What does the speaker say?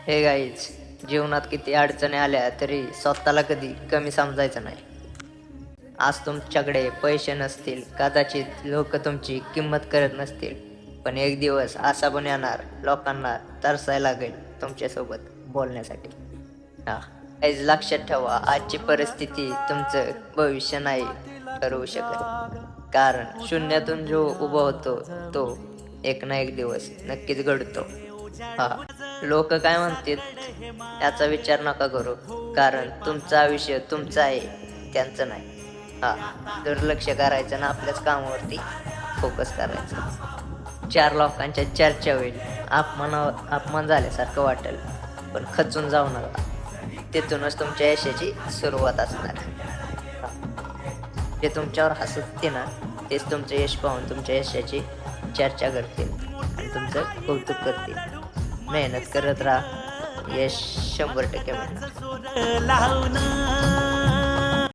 हे गाईज, जीवनात किती अडचणी आल्या तरी स्वतःला कधी कमी समजायचं नाही. आज तुमच्याकडे पैसे नसतील, कदाचित लोक तुमची किंमत करत नसतील, पण एक दिवस असा पण येणार लोकांना तरसायला लागेल तुमच्यासोबत बोलण्यासाठी. हा, गाईज लक्षात ठेवा, आजची परिस्थिती तुमचं भविष्य नाही ठरवू शकत. कारण शून्यातून जो उभा होतो तो एक ना एक दिवस नक्कीच घडतो. हा, लोक काय म्हणतात याचा विचार नका करू, कारण तुमचं आयुष्य तुमचं आहे, त्यांचं नाही. हा, दुर्लक्ष करायचं ना आपल्याच कामावरती फोकस करायचं. चार लोकांच्या चर्चा होईल, अपमान झाल्यासारखं वाटेल, पण खचून जाऊ नका. तिथूनच तुमच्या यशाची सुरुवात असणार. हा, जे तुमच्यावर हसते ना तेच तुमचं यश पाहून तुमच्या यशाची चर्चा करतील आणि तुमचं कौतुक करतील. मेहनत करत राहा, यश 100% मिळणार.